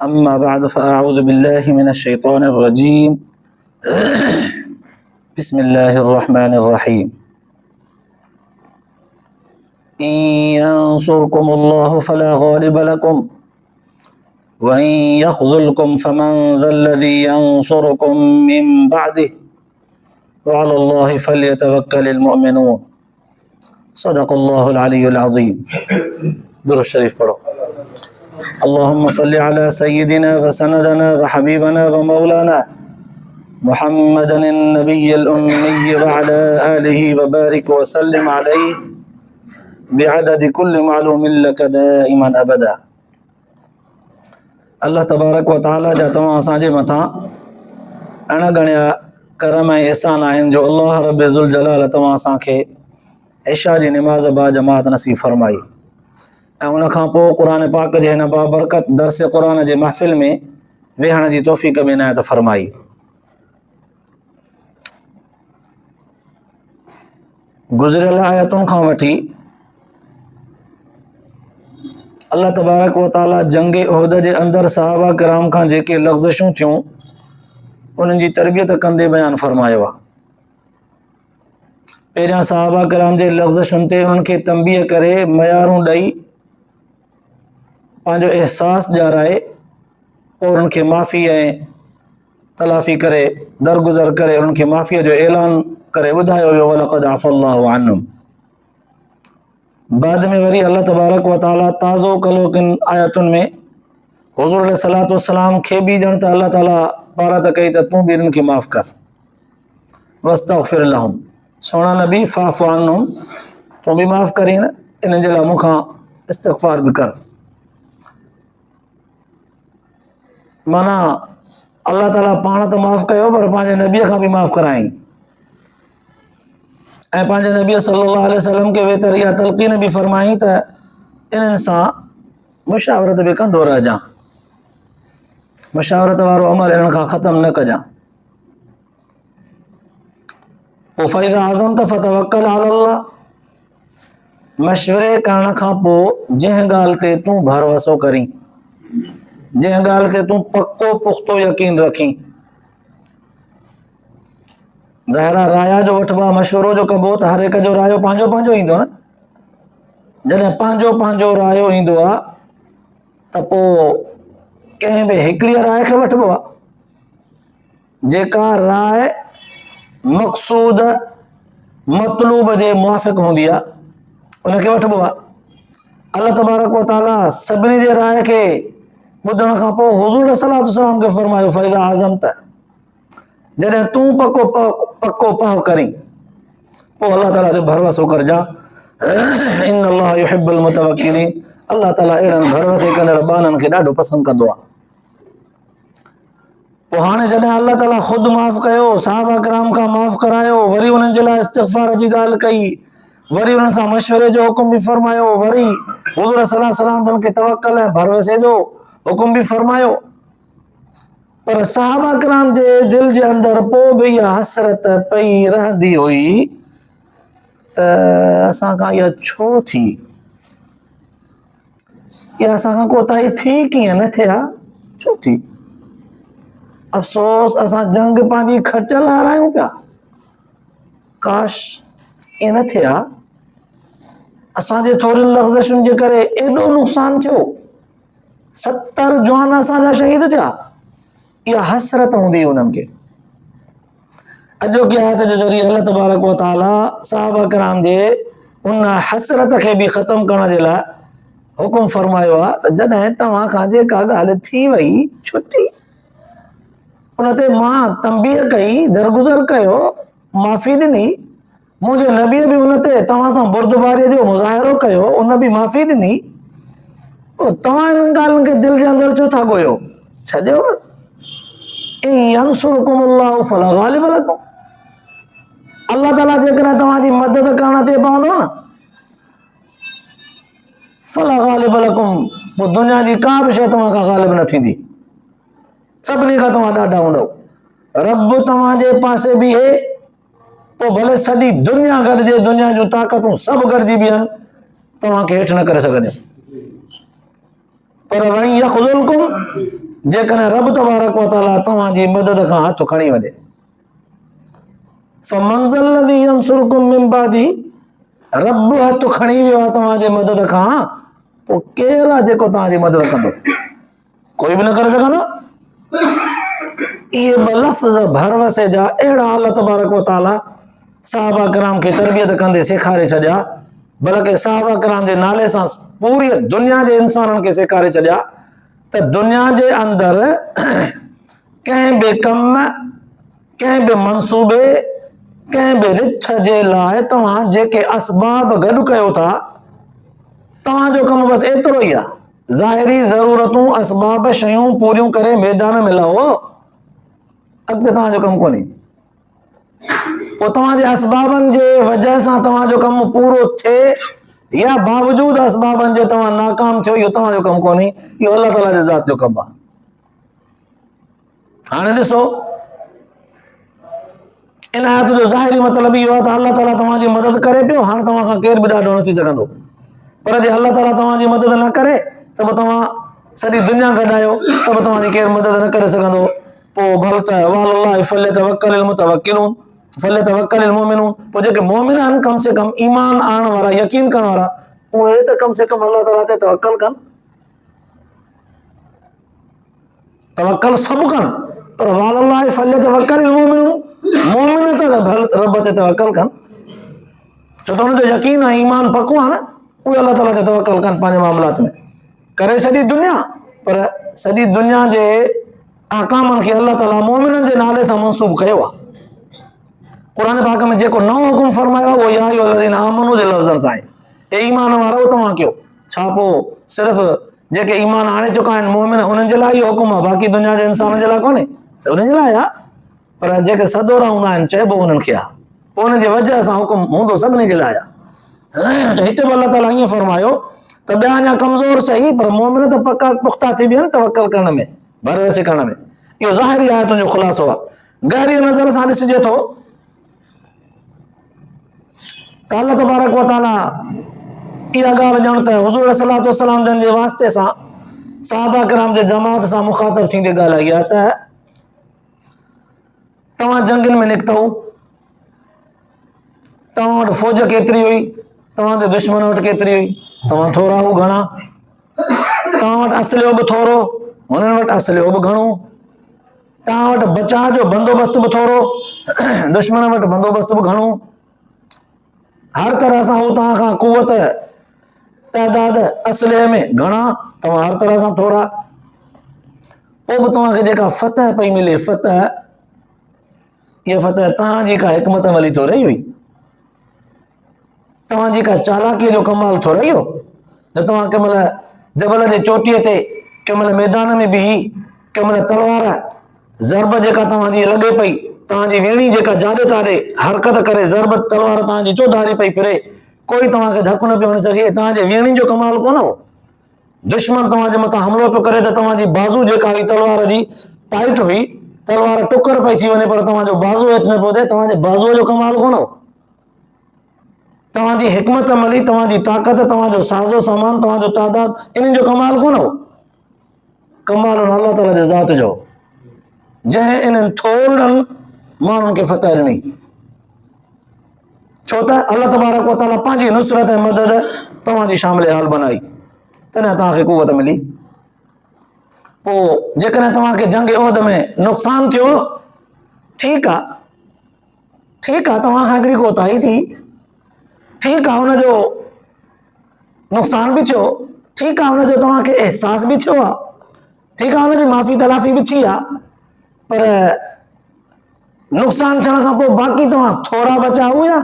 अम्मा बाद फ़अऊज़ु बिल्लाहि मिनश्शैतानिर रजीम। बिस्मिल्लाहिर रहमानिर रहीम। इन यंसुरकुमुल्लाहु फला गालिब लकुम व इन यख़्ज़ुलकुम फमन ज़ल्लज़ी यंसुरुकुम मिन बअदिहि व अलल्लाहि फ़ल्यतवक्कलिल मुअमिनून। सदक़ल्लाहुल अलियुल अज़ीम। दुरूद शरीफ पढ़ो। अल्लाहुम्मा सल्लि अला सय्यिदिना व सनदना व हबीबना व मौलाना मुहम्मदिन नबिय्यिल उम्मी व अला आलिहि व बारिक व सल्लिम अलैहि बिअददि कुल्लि मालूमिन लक दाइमन अबदा। अल्लाह तबारक व तआला जा तव्हां असांजे मथां अणगणिया करम ऐं एहसान आहिनि जो अल्लाह रब ज़ुल जलाल तव्हां असांखे इशा जी निमाज़ बा जमात नसीब फरमाई ऐं उन खां पोइ क़ुरान पाक जे हिन बाबरकत दर्स क़ुरान जे महफ़िल में वेहण जी तौफ़ीक़ बि इनायत फरमाई। गुज़िरियल आयतुनि खां वठी अल्लाह तबारक व तआला जंग उहद जे अंदरि सहाबा किराम खां जेके लग़्ज़िशूं थियूं उन्हनि जी तरबियत कंदे बयानु फरमायो आहे। पहिरियां सहाबा किराम जे लग़्ज़िशुनि ते उन्हनि खे तंबीह करे मयारूं ॾेई पंहिंजो एहसासु ॼाराए पोइ उन्हनि खे माफ़ी ऐं तलाफ़ी करे दरगुज़र करे उन्हनि खे माफ़ीअ जो ऐलान करे ॿुधायो वियो वलक़द अफ़ल्लाहु अन्हुम। बाद में वरी अल्लाह तबारक व तआला ताज़ो कलो किन आयतुनि में हुज़ूर अलैहिस्सलातु वस्सलाम खे बि ॼण त अल्लाह ताला पारात कई त तूं बि इन्हनि खे माफ़ कर वस्तग़फिर लहुम। सोना नबी फ़अफ़ु अन्हुम, तूं बि माफ़ करी न, इन्हनि जे लाइ मूंखां इस्तिग़फ़ार बि कर। माना अल्लाह ताला पाण त माफ़ कयो पर पंहिंजे नबीअ खां बि माफ़ कराई ऐं पंहिंजे नबी सल्लल्लाहु अलैहि वसल्लम खे वेतर इहा तलक़ीन बि फरमाई त इन्हनि सां मुशावरत बि कंदो रहिजां, मुशावरत वारो अमल इन्हनि खां ख़तमु न कजां। पोइ फ़इज़ा अज़मत फ़तवक्कल अलल्लाह, मशवरे करण खां पोइ जंहिं ॻाल्हि ते तूं भरोसो करीं, जंहिं ॻाल्हि ते तूं पको पुख़्तो यकीन रखीं। ज़ाहिरा राया जो वठिबो आहे, मशवरो जो कबो त हर हिक जो रायो पंहिंजो पंहिंजो ईंदो न। जॾहिं पंहिंजो पंहिंजो रायो ईंदो आहे त पोइ कंहिं बि हिकिड़ी राय खे वठिबो आहे। जेका राय मक़सूद मतलूब जे मुवाफ़िक़ हूंदी आहे उनखे वठिबो आहे। अल्लाह तबारक व तआला सभिनी जे राय खे ॿुधण खां पोइ हुज़ूर सल्लल्लाहु अलैहि वसल्लम खे फरमायो फ़इज़ा अज़मत, जॾहिं तूं पको पह करीं पोइ अल्लाह ताला ते भरोसो करजां। इन्नल्लाह युहिब्बुल मुतवक्किलीन, अल्लाह ताला अहिड़नि भरोसे कंदड़ बाननि खे ॾाढो पसंदि कंदो आहे। पोइ हाणे जॾहिं अल्लाह ताला ख़ुदि माफ़ कयो, सहाबा किराम खां माफ़ करायो, वरी उन्हनि जे लाइ इस्तिग़फ़ार जी ॻाल्हि कई, वरी उन्हनि सां मशवरे जो हुकुम बि फरमायो, वरी हुज़ूर सल्लल्लाहु अलैहि वसल्लम उन्हनि खे तवक्कुल ऐं भरोसे जो हुकुम बि फरमायो। पर सहाबा किराम जे दिल जे अंदरि पोइ बि इहा हसरत पई रहंदी हुई त असां खां इहा छो थी, इहा असां खां कोताही थी कीअं न थिया, छो थी? अफ़सोस असां जंग पंहिंजी खटियल हारायूं पिया, काश ईअं न थिया। असांजे थोरियुनि लफ़्ज़शुनि जे करे एॾो नुक़सानु थियो, 70 जवान असांजा शहीद थिया, इहा हसरत हूंदी उन्हनि खे। अॼोकी आयत जे ज़रिए अल्लाह तबारक व तआला सहाबा किराम जे उन हसरत खे बि ख़तमु करण जे लाइ हुकुम फरमायो आहे त जॾहिं तव्हां खां जेका ॻाल्हि थी वई छुटी, उन ते मां तंबीह कई, दरगुज़र कयो, माफ़ी ॾिनी, मुंहिंजे नबीअ बि उन ते तव्हां सां बुर्दबारीअ जो मुज़ाहिरो कयो, उन बि माफ़ी ॾिनी, पोइ तव्हां इन्हनि ॻाल्हियुनि खे दिलि जे अंदरि छो था ॻोयो? छॾियो बसि। इन यंसुरकुमुल्लाहु फला गालिब लकुम, अल्लाह ताला जेकॾहिं तव्हांजी मदद करण ते पवंदो न, फला गालिब लकुम, पोइ दुनिया जी का बि शइ तव्हां खां गालिब न थींदी, सभिनी खां तव्हां ॾाढा हूंदव। रब तव्हांजे पासे बीहे, पोइ भले सॼी दुनिया गॾिजे, दुनिया जूं ताक़तूं सभु गॾिजी बीहनि, तव्हांखे हेठि न करे सघंदियूं। पर वहीं यख़्ज़ुलकुम, जेकॾहिं रब तबारक व तआला तव्हांजी मदद खां हथ खणी वञे, फमंज़ल लज़ी यंसुरकुम मिन बादी, रब हथ खणी वियो आहे तव्हांजे मदद खां, पोइ केरु आहे जेको तव्हांजी मदद कंदो? कोई बि न करे सघंदो। इहे ॿ लफ़्ज़ भरवसे जा अहिड़ा अल्लाह तबारक व तआला सहाबा किराम खे तरबियत कंदे सेखारे छॾिया, बल्कि सहाबा किराम जे नाले सां पूरी दुनिया जे इंसाननि खे सेखारे छॾिया त दुनिया जे अंदरि कंहिं बि कम, कंहिं बि मंसूबे, कंहिं बि रिछ जे लाइ तव्हां जेके असबाब गॾु कयो था, तव्हांजो कमु बसि एतिरो ई आहे, ज़ाहिरी ज़रूरतूं असबाब शयूं पूरियूं करे मैदान में लहो, अॻिते तव्हांजो कमु कोन्हे। पोइ तव्हांजे असबाबनि जे वजह सां तव्हांजो कमु पूरो थिए या बावजूद असबाबनि जे तव्हां नाकाम थियो, इहो तव्हांजो कमु कोन्हे, इहो अल्लाह ताला जे ज़ात जो कमु आहे। हाणे ॾिसो, इन आयत जो ज़ाहिरी मतिलबु इहो आहे त अल्लाह ताला तव्हांजी मदद करे पियो, हाणे तव्हां खां केरु बि ॾाढो न थी सघंदो। पर जे अल्लाह ताला तव्हांजी मदद न करे त पोइ तव्हां सॼी दुनिया गॾायो त बि तव्हांजी केरु मदद न करे सघंदो। पोइ भल त वअलल्लाहि फल्यतवक्कलिल मुतवक्किलून फल्यतवक्कलिल मुमिनून, पोइ जेके मोमिन आहिनि कम से कम ईमान आणण वारा, यकीन करण वारा, उहे त कम से कम अल्लाह ताला ते तवक्कल कनि, तवक्कल सभु कनि, पर वअलल्लाहि फल्यतवक्कलिल मुमिनून, मोमिन त रब ते तवक्कल कनि, छो त हुनजो यकीन आहे, ईमान पको आहे न, उहे अल्लाह ताला ते तवक्कल कनि पंहिंजे मामलात में। करे सॼी दुनिया, पर सॼी दुनिया जे अहकामनि खे अल्लाह ताला मोमिननि जे नाले सां मंसूब कयो आहे। क़ुरान पाक में जेको नओं हुकुम फरमायो आहे उहो या अय्युहल्लज़ीना आमनू जे लफ़्ज़नि सां आहे, हे ईमान वारो तव्हां कयो। छा पोइ सिर्फ़ु जेके ईमान आणे चुका आहिनि मोमिन, उन्हनि जे लाइ इहो हुकुम आहे, बाक़ी दुनिया जे इंसाननि जे लाइ कोन्हे? सभिनी जे लाइ आहे, पर जेके सदोरा हूंदा आहिनि चइबो उन्हनि खे आहे, पोइ उन्हनि जे वजह सां हुकुम हूंदो सभिनी जे लाइ आहे। त हिते बि अल्लाह ताला ईअं फरमायो त ॿिया अञा कमज़ोर सही, पर मोमिन त पका पुख्ता थी विया आहिनि तवक्कल करण में, भरोसे करण में। इहो ज़ाहिरी आयतुनि जो ख़ुलासो आहे। गहरी नज़र सां ॾिसिजे थो त अल्लाह तबारक व तआला इहा ॻाल्हि ॼण त हुज़ूर सल्लल्लाहु अलैहि वसल्लम जन जे वास्ते सां सहाबा किराम जे जमात सां मुखातब थींदे ॻाल्हाई आहे त तव्हां जंगनि में निकितव, तव्हां वटि फ़ौज केतिरी हुई, तव्हांजे दुश्मन वटि केतिरी हुई, तव्हां थोरा हू घणा, तव्हां वटि असलियो बि थोरो, हुननि वटि असलियो बि घणो, तव्हां वटि बचाव जो बंदोबस्तु बि थोरो, दुश्मन वटि बंदोबस्तु बि घणो, हर तरह सां हू तव्हां खां कुवत तइदाद असलिये में घणा, तव्हां हर तरह सां थोरा, पोइ बि तव्हांखे जेका फतह पई मिले, फतह, इहा फतह तव्हांजी का हिकमत अमली थो रही हुई, तव्हांजी का चालाकीअ जो कमाल थो रही हो, त तव्हां कंहिं महिल जबल जे चोटीअ ते, कंहिं महिल मैदान में बिही, कंहिं महिल तलवार ज़रब जेका तव्हांजी लॻे पई, तव्हांजी वेणी जेका जाॾे ताॾे हरकत करे ज़रब तलवार तव्हांजी चौधारी पई फिरे, कोई तव्हांखे धकु न पियो हणी सघे, तव्हांजे वेणी जो कमाल कोन हो। दुश्मन तव्हांजे मथां हमलो पियो करे त तव्हांजी बाज़ू जेका हुई तलवार जी टाइट हुई, तलवार टुकर पई थी वञे, पर तव्हांजो बाज़ू हेठि न पियो थिए, तव्हांजे बाज़ूअ जो कमाल कोन हो। तव्हांजी हिकमत अमली, तव्हांजी ताक़त, तव्हांजो साज़ो सामान, तव्हांजो तादाद, इन जो कमाल कोन हो। कमाल अल्लाह ताला जे ज़ात जो, जंहिं इन्हनि थोरनि माण्हुनि खे फतह ॾिनी, छो त अल्लाह तबारक व तआला पंहिंजी नुसरत ऐं मदद तव्हांजी शामिल हाल बनाई, तॾहिं तव्हांखे कुवत मिली। पोइ जेकॾहिं तव्हांखे जंग उहद में नुक़सान थियो, ठीकु आहे, ठीकु आहे, तव्हां खां हिकिड़ी कोताही थी, ठीकु आहे, हुनजो नुक़सान बि थियो, ठीकु आहे, हुनजो तव्हांखे अहसास बि थियो आहे, ठीकु आहे, हुनजी माफ़ी तलाफ़ी बि थी आहे, पर नुक़सान थियण खां पोइ बाक़ी तव्हां थोरा बचा हुआ,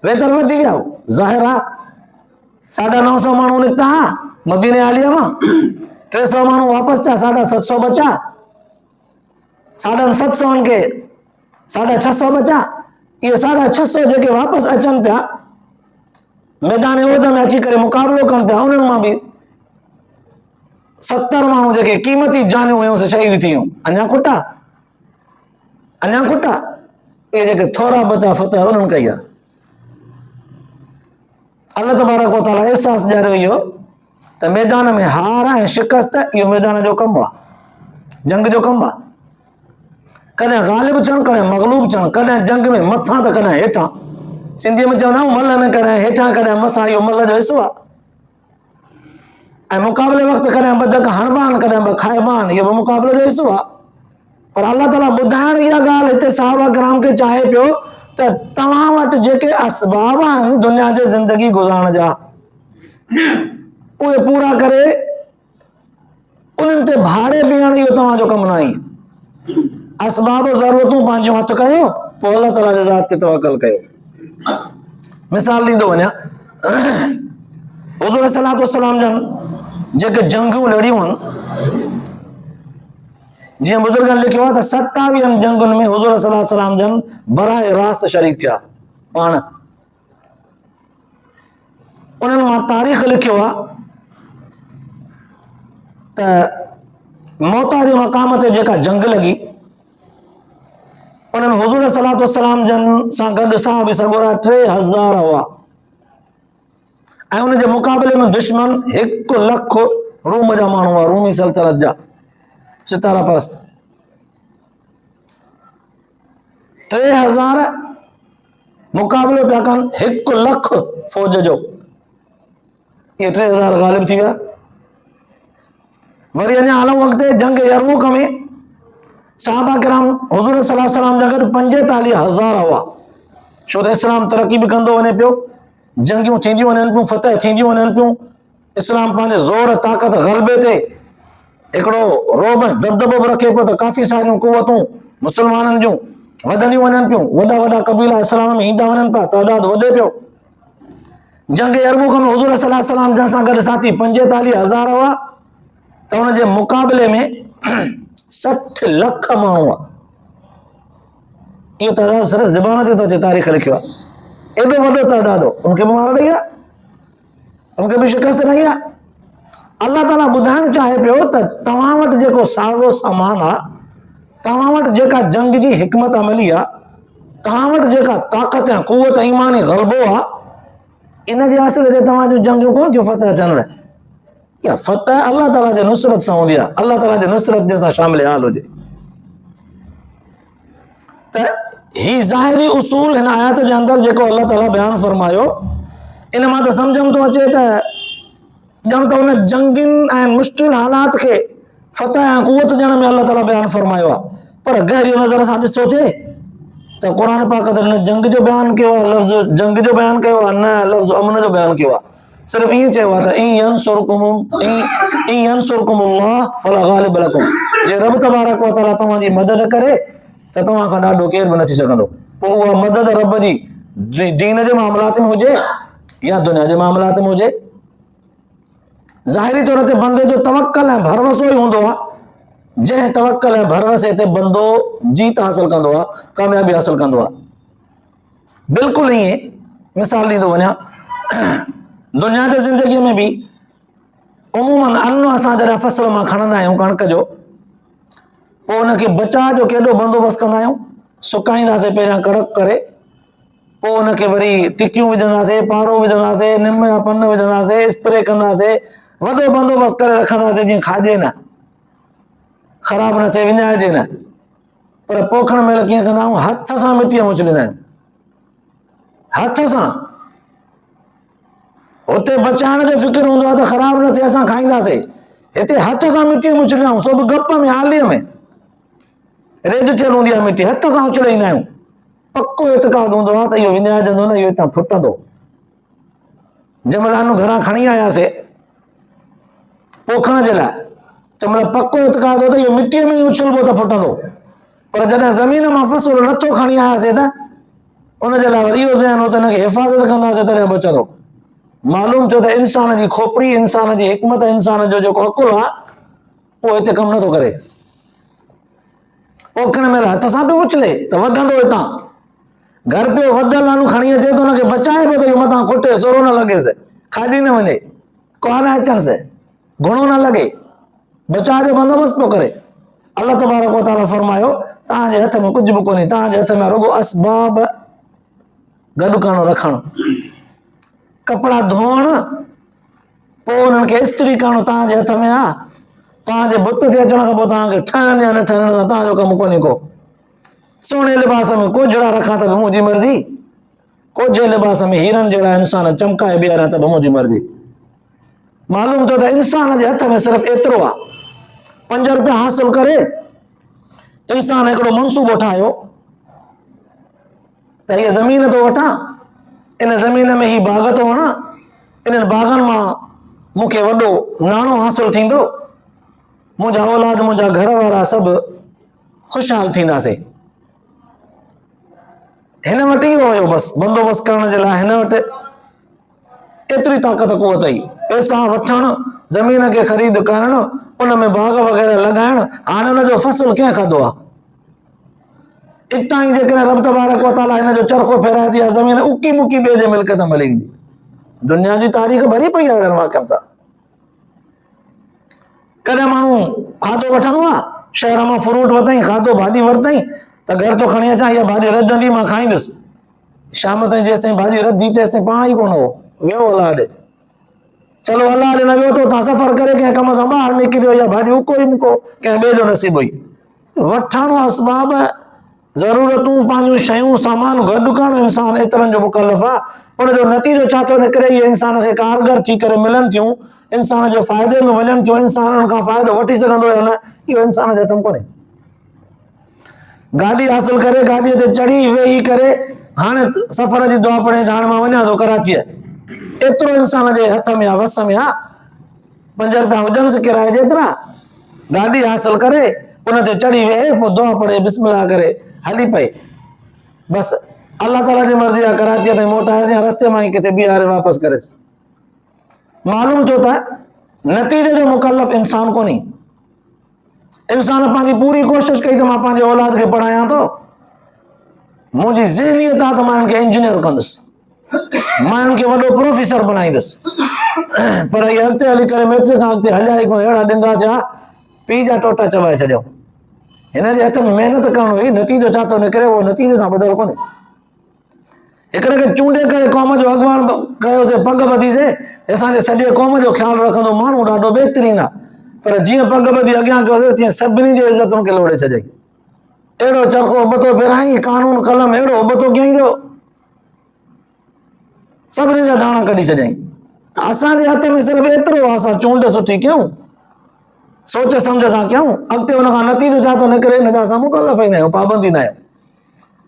वेतर वधी विया, ज़ाहिर आहे 950 माण्हू निकिता हा मदीने आलिया मां, 300 माण्हू वापसि थिया, 750 बचा, 750 खे 650 बचा, इहे 650 जेके वापसि अचनि पिया मैदान उहद में अची करे मुक़ाबिलो कनि पिया, उन्हनि मां बि 70 माण्हू जेके क़ीमती जानियूं हुयूं से शहीद थी वियूं, अञा खुटा, इहे जेके थोरा बचा फतह उन्हनि कई आहे। अल्लाह तबारक व तआला एहसास ॾियारियो इहो त मैदान में हार ऐं शिकस्त इहो मैदान जो कमु आहे। जंग जो कमु आहे। कॾहिं ग़ालिब थियणु, कॾहिं मग़लूब थियणु, कॾहिं जंग में मथां त कॾहिं हेठां। सिंधीअ में चवंदा आहियूं मल में कॾहिं हेठां कॾहिं मथां, इहो मल जो हिसो आहे। ऐं मुक़ाबले वक़्तु कॾहिं ॿ धक हणबा आहिनि, कॾहिं ॿ खाइबा आहिनि, इहो बि मुक़ाबले जो हिसो आहे। पर अलाह ताला ॿुधाइण इहा ॻाल्हि हिते सहाबा किराम खे चाहे पियो त तव्हां वटि जेके असबाब आहिनि दुनिया जे ज़िंदगी गुज़ारण जा, उहे पूरा करे उन्हनि ते भाड़े बीहण इहो तव्हांजो कमु न आहे। असबाब ज़रूरतूं पंहिंजो हथु कयो, पोइ अलाह ताला जे ज़ात ते तवकल कयो। मिसाल ॾींदो वञा, हुज़ूर सल्लल्लाहु अलैहि वसल्लम जन जेके जंगूं लड़ियूं आहिनि, जीअं बुज़ुर्गनि लिखियो आहे त 27 जंगुनि में हुज़ूर सल्लल्लाहु अलैहि वसल्लम जन बराए रास्त शरीक थिया पाण। उन्हनि मां तारीख़ लिखियो आहे त मौता जे मक़ाम ते जेका जंग लॻी, उन्हनि हुज़ूर सल्लल्लाहु अलैहि वसल्लम जन सां गॾु सहाबी सॻोरा 3000 हुआ, ऐं उन जे मुक़ाबले में दुश्मन 1 लख रूम जा माण्हू हुआ, रूमी सल्तनत जा सितारा परस्त। 3000 मुक़ाबलो पिया कनि 1 लख फ़ौज जो, इहे 3000 ग़ालिब थी विया। वरी अञा हलूं अॻिते, जंग यरमुक में सहाबा किराम हुज़ूर सल्लल्लाहु अलैहि वसल्लम जा गॾु 45,000 हुआ, छो त इस्लाम तरक़ी बि कंदो वञे पियो, जंगियूं थींदियूं वञनि पियूं, फतह थींदियूं वञनि पियूं, इस्लाम पंहिंजे ज़ोर ताक़त ग़लबे ते हिकिड़ो रोब दबदबो बि रखे पियो त काफ़ी सारियूं कुवतूं मुस्लमाननि जूं वधंदियूं वञनि पियूं, वॾा वॾा क़बीला इस्लाम में ईंदा वञनि पिया, तइदाद वधे पियो। जंग यरमुक में हुज़ूर सल्लल्लाहु अलैहि वसल्लम जन सां गॾु साथी 45,000 हुआ, त हुन जे मुक़ाबले में 60 लख माण्हू हुआ। इहो तइदाद सिर्फ़ु ज़बान ते थो अचे, तारीख़ लिखियो आहे। एॾो वॾो तइदाद हो, उनखे बि मार ॾेई आहे, उनखे बि शिकस्त ॾेई आहे। अलाह ताला ॿुधाइणु चाहे पियो त तव्हां वटि जेको साज़ो सामान आहे, तव्हां वटि जेका जंग जी हिकमत अमली आहे, तव्हां वटि जेका ताक़त ऐं कुवत ईमानी ग़लबो आहे, इन जे असर ते तव्हां जूं जंगियूं कोन थियूं फतह थियनि। इहा फतह अलाह ताला जे नुसरत सां हूंदी आहे, अलाह ताला जे नुसरत जे सां शामिल हाल हुजे। त ही ज़ाहिरी उसूल हिन आयत जे अंदरि जेको अलाह ताला बयानु फरमायो, इन मां त सम्झ में थो अचे त ॼण त हुन जंगियुनि ऐं मुश्किल हालात खे फतह ऐं कुवत ॾियण में अलाह ताला बयानु फरमायो आहे। पर गहरी नज़र सां ॾिसो थिए त क़ुर पाक त न जंग जो बयानु कयो आहे, लफ़्ज़ जंग जो बयानु कयो आहे, न लफ़्ज़ अमन जो बयानु कयो आहे। सिर्फ़ु ईअं चयो आहे त इन यंसुरकुमुल्लाह फला गालिब लकुम, जे रब तबारक व तआला तव्हांजी मदद करे त तव्हां खां ॾाढो केर बि न थी सघंदो। पोइ उहा मदद रब जी दीन जे मामलात में हुजे या दुनिया जे मामलात में हुजे, ज़ाहिरी तौर ते बंदे जो तवक्कल ऐं भरवसो ई हूंदो आहे। जंहिं तवक्कल ऐं भरवसे ते बंदो जीत हासिल कंदो आहे, कामयाबी हासिल कंदो आहे। बिल्कुलु ईअं मिसाल ॾींदो वञा, दुनिया जी ज़िंदगीअ में बि उमूमन अन्न असां जॾहिं फसल मां खणंदा आहियूं कणिक जो, पोइ हुनखे बचा जो केॾो बंदोबस्तु कंदा आहियूं, सुकाईंदासीं पहिरियां कड़क करे, पोइ हुनखे वरी टिकियूं विझंदासीं, पाड़ो विझंदासीं, निम जा पन विझंदासीं, स्प्रे कंदासीं, वॾो बंदोबस्तु करे रखंदासीं जीअं खाइजे न, ख़राबु न थिए, विञाइजे न। पर पोखण महिल कीअं कंदा आहियूं, हथ सां मिटीअ में उछलींदा आहियूं, हथ सां। हुते बचाइण जो फिक्र हूंदो आहे त ख़राबु न थिए असां खाईंदासीं, हिते हथ सां मिटीअ में उछलियाऊं, सो बि गप में हालीअ में रेज थियल हूंदी आहे मिटी, हथ सां उछलाईंदा आहियूं। पको इतिक़ाद हूंदो आहे त इहो विञाइजंदो न, इहो हितां फुटंदो। जंहिं महिल अनु घरां खणी आयासीं पोखण जे लाइ, तंहिं महिल पको इतिक़ाद हो त इहो मिटीअ में ई उछलबो त फुटंदो। पर जॾहिं ज़मीन मां फसुलु नथो खणी आयासीं त उनजे लाइ वरी इहो ज़हन हो त हिनखे हिफ़ाज़त कंदासीं तॾहिं बचंदो। मालूम थियो त इंसान जी खोपड़ी, इंसान जी हिकमत, इंसान जो जेको अकुलु आहे, उहो हिते कमु नथो करे। पोखण महिल हथ सां पियो उछले त वधंदो हितां, घर पियो वधियल आलू खणी अचे त हुनखे बचाए पियो त इहो मथां खुटे, सोरो न लॻेसि, खाधी न वञे, कुआ न अचणसि, घुणो न लॻे, बचाव जो बंदोबस्तु पियो करे। अलाह तबारक व तआला फरमायो तव्हांजे हथ में कुझु बि कोन्हे, तव्हांजे हथ में रुगो असबाब गॾु करणु रखणु, कपिड़ा धोअण, पोइ उन्हनि खे इस्त्री करणु तव्हांजे हथ में आहे। तव्हांजे बुत ते अचण खां पोइ तव्हांखे ठहण या न ठहण सां तव्हांजो कमु कोन्हे को। सोने लिबास में कोझड़ा रखां त बि मुंहिंजी मर्ज़ी, कोझे लिबास में हीरन जहिड़ा इंसान चमकाए ॿीहारियां त बि मुंहिंजी मर्ज़ी। मालूम थियो त इंसान जे हथ में सिर्फ़ु एतिरो आहे, 5 रुपया हासिल करे इंसान हिकिड़ो मनसूबो ठाहियो त हीअ ज़मीन थो वठां, इन ज़मीन में ही बाग़ थो हणां, इन्हनि बाग़नि मां मूंखे वॾो नाणो हासिल थींदो, मुंहिंजा औलाद मुंहिंजा घर वारा सभु ख़ुशहाल थींदासीं। हिन वटि इहो हुयो बसि बंदोबस्तु करण जे लाइ, हिन वटि एतिरी ताक़त कुवत हुई, पैसा वठणु, ज़मीन खे ख़रीद करणु, उन में बाग़ वग़ैरह लॻाइणु। हाणे हुनजो फ़सुलु कंहिं खाधो आहे? इतां ई जेकॾहिं रब तबारक व तआला हिन जो चरखो फेराए थी, ज़मीन उकी मुकी ॿिए जे मिल्कियत में हली वेंदी। दुनिया जी तारीख़ भरी पई आहे अहिड़नि वाक़िअनि सां। कॾहिं माण्हू खाधो वठंदो आहे, शहर मां फ्रूट वरितई, खाधो भाॼी वरितई त घर तो खणी अचां, इहा भाॼी रधंदी मां खाईंदुसि। शाम ताईं जेसि ताईं भाॼी रधजी तेसि ताईं पाण ई कोन हो, वियो अलाह ॾे। चलो अलाह ॾे न वियो त तव्हां सफ़र करे कंहिं कम सां ॿाहिरि निकिरियो, या भाॼी उको ई मुको कंहिं ॿिए जो नसीब हुई। वठणु असबाब, ज़रूरतूं, पंहिंजूं शयूं सामान गॾु करणु इंसान एतिरनि जो मुकल्लफ़ आहे। उनजो नतीजो छा थो निकिरे? इहे इंसान खे कारगर थी करे मिलनि थियूं, इंसान जे फ़ाइदे में वञनि थियूं, इंसान उन्हनि खां फ़ाइदो वठी सघंदो या न, इहो इंसान जे हथ में कोन्हे। गाॾी हासिल करे, गाॾीअ ते चढ़ी वेही करे हाणे सफ़र जी दुआ पढ़े त हाणे मां वञां थो कराचीअ, एतिरो इंसान जे हथ में आहे, वस में आहे। 5 रुपया हुजनि किराए जेतिरा, गाॾी हासिल करे उन ते चढ़ी वेहे, पोइ दुआ पढ़े बिस्मिल्लाह करे हली पए। बसि अल्लाह ताला जी मर्ज़ी आहे, कराचीअ ताईं मोटाएसि या रस्ते मां ई किथे बीहारे वापसि करेसि। मालूम थियो त नतीजे जो मुकल्लफ़ इंसान कोन्हे। इंसान पंहिंजी पूरी कोशिशि कई त मां पंहिंजे औलाद खे पढ़ायां थो, मुंहिंजी ज़हनियत आहे त मां हिनखे इंजीनियर कंदुसि, मां हिनखे वॾो प्रोफेसर बनाईंदुसि, पर इहे अॻिते हली करे मेट्रिक खां अॻिते हलिया ई कोन, अहिड़ा ॾिंगा थिया पीउ जा टोटा चबाए छॾियऊं। हिन जे हथ में महिनत करणु हुई, नतीजो छा थो निकिरे उहो नतीजे सां ॿधल कोन्हे। हिकिड़े खे चूंडे करे क़ौम जो अॻवान कयोसीं, पग ॿधीसीं, असांजे सॼे क़ौम जो ख़्यालु रखंदो माण्हू ॾाढो बहितरीनु आहे, पर जीअं पग ॿधी अॻियां कयोसीं तीअं सभिनी जी इज़तुनि खे लोड़े छॾियईं। अहिड़ो चरखो उबतो फेराई, कानून कलम अहिड़ो उबतो कयईं जो सभिनी जा दाणा कढी छॾियईं। असांजे हथ में सिर्फ़ु एतिरो आहे, असां चूंड सुठी कयूं, सोच सम्झ सां कयूं, अॻिते हुन खां नतीजो छा थो निकिरे हिन जा असां मुकल्लफ़ ई न आहियूं, पाबंदी न आहियूं।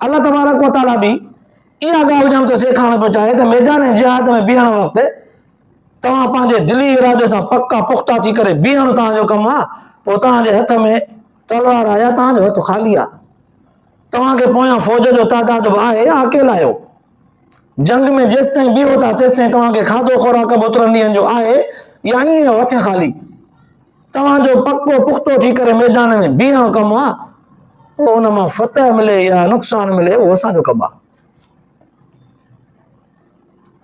अल्लाह तबारक व तआला बि इहा ॻाल्हि ॼण थो सेखारणु पियो चाहे त मैदान जिहाद में बीहण वक़्तु तव्हां पंहिंजे दिली इरादे सां पका पुख्ता थी करे बीहणु तव्हांजो कमु आहे, पोइ तव्हांजे हथ में तलवार आहे या तव्हांजो हथु ख़ाली आहे, तव्हांखे पोयां फ़ौज जो तादाद बि आहे या अकेला आहियो। जंग में जेसि ताईं बीहो था तेसि ताईं तव्हांखे खाधो खुराक बि ओतिरनि ॾींहंनि जो आहे या ईअं हथ ख़ाली। तव्हांजो पको पुख्तो थी करे मैदान में बीहणु कमु आहे, पोइ हुन मां फतह मिले या नुक़सानु मिले उहो असांजो कमु आहे।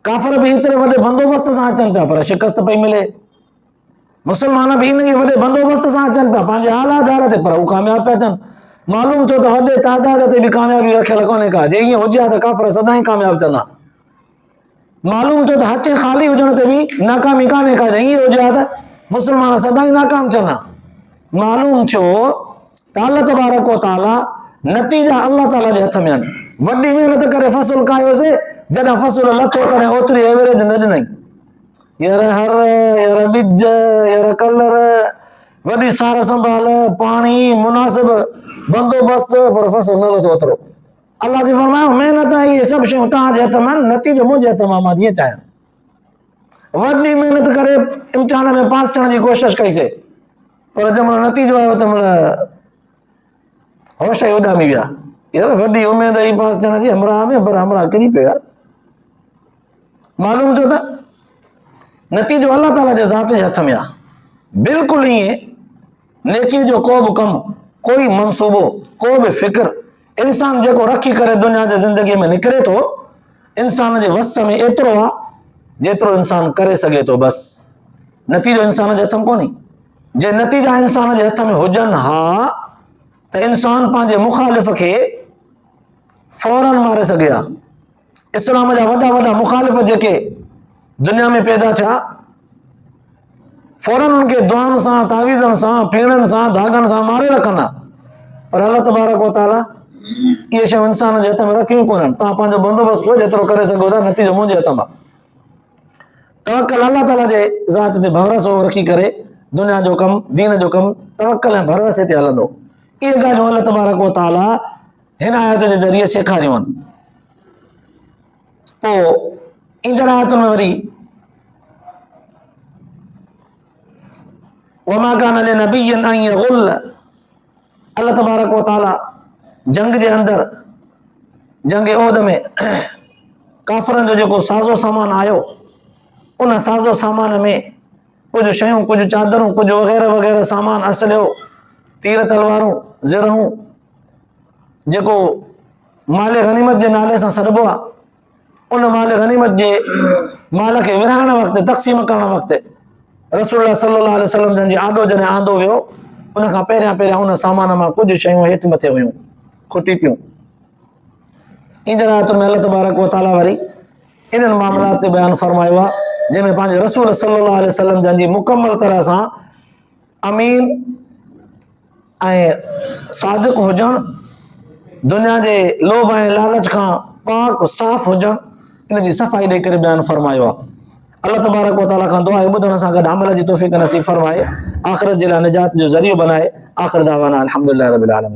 काफ़िर बि एतिरे वॾे बंदोबस्त सां अचनि पिया पर शिकस्त पई मिले, मुस्लमान बि इन ई वॾे बंदोबस्त सां अचनि पिया पंहिंजे आला धार ते, पर हू कामयाब पिया थियनि। मालूम थियो त वॾे तादाद ते बि कामयाबी रखियल कोन्हे का, जे ईअं हुजे हा त काफ़िर सदाईं कामयाब थियंदा। मालूम थियो त हथ ख़ाली हुजण ते बि नाकामी कान्हे का, जे ईअं हुजे हा त मुस्लमान सदाईं नाकाम थियंदा। मालूम थियो त अल्लाह तबारक व तआला नतीजा अल्लाह ताला जे हथ में आहिनि। वॾी महिनत करे फ़सुलु कायोसीं, जॾहिं फ़सुलु लथो तॾहिं ओतिरी एवरेज न ॾिनई, यार हर यार ॿिज यार कलर, वॾी सार संभाल, पाणी मुनासिब बंदोबस्त, पर फ़सुलु न लथो ओतिरो। अल्लाह जी फरमायो महिनत इहे सभु शयूं तव्हांजे हथ में आहिनि, नतीजो मुंहिंजे हथ मां जीअं चाहियां। वॾी महिनत करे इम्तिहान में पास थियण जी कोशिशि कईसीं, पर जंहिंमहिल नतीजो आयो त होश ई उॾामी विया, यार वॾी उमेद ई पास थियण जी, हमरा में पर हमरा किरी पिया। मालूम थियो त नतीजो अल्लाह ताला जे ज़ात जे हथ में आहे। बिल्कुलु ईअं नेकी जो को बि कमु, कोई मनसूबो, को बि फ़िक्र इंसान जेको रखी करे दुनिया जे ज़िंदगीअ में निकिरे थो, इंसान जे वस में एतिरो आहे जेतिरो इंसान करे सघे थो, बसि नतीजो इंसान जे हथ में कोन्हे। जे नतीजा इंसान जे हथ में हुजनि हा त इंसान पंहिंजे मुखालिफ़ खे फौरन मारे सघे हा। इस्लाम जा वॾा वॾा मुखालिफ़ जेके दुनिया में पैदा थिया, फौरन उनखे दुआनि सां, तावीज़नि सां, फेणनि सां, धागनि सां मारे रखंदा। पर अल्लाह तबारक व तआला इहे शयूं इंसान जे हथ में रखियूं कोन्हनि। तव्हां पंहिंजो बंदोबस्तु कयो जेतिरो करे सघो था, नतीजो मुंहिंजे हथ मां। तवक्कल अल्लाह ताला जे ज़ात ते भरोसो रखी करे दुनिया जो कमु, दीन जो कमु तवक्कल ऐं भरोसे ते हलंदो। इहे ॻाल्हियूं अल्लाह तबारक व तआला हिन आयत जे ज़रिए सेखारियूं आहिनि। पोइ ईंदड़ आयतुनि में वरी वमा कान लिनबिय्यिन अन यग़ुल्ल, अल्लाह तबारक व तआला जंग जे अंदरि, जंग ओहद में काफ़िरनि जो जेको साज़ो सामान आयो, उन साज़ो सामान में कुझु शयूं, कुझु चादरूं, कुझु वग़ैरह वग़ैरह सामान, असलियो, तीर तलवारूं, ज़िरहूं, जेको माल गनीमत जे नाले सां सॾिबो आहे, उन माल गनीमत जे माल खे विरहाइण वक़्तु, तक़सीम करण वक़्तु रसूलुल्लाह सल्लल्लाहु अलैहि वसल्लम जंहिंजी आॾो जॾहिं आंदो वियो, उन खां पहिरियां उन सामान मां कुझु शयूं हेठि मथे हुयूं, खुटी पियूं। ईंदड़ आयतुनि में अल्लाह तबारक व तआला वरी इन्हनि मामलात ते बयानु फरमायो आहे, जंहिंमें पंहिंजे रसूल सल्लल्लाहु अलैहि वसल्लम जंहिंजी मुकमल तरह सां अमीन ऐं सादिक हुजणु, दुनिया जे लोभ ऐं लालच खां पाक साफ़ हुजणु, इन जी सफ़ाई ॾेई करे बयानु फरमायो आहे। अल्लाह तबारक व तआला खां दुआ आहे ॿुधण सां गॾु अमल जी तौफ़ीक़ नसीब फरमाए, आख़िरत जे लाइ निजात जो ज़रियो बनाए। आख़िर दावाना अल्हम्दुलिल्लाहि रब्बिल आलमीन।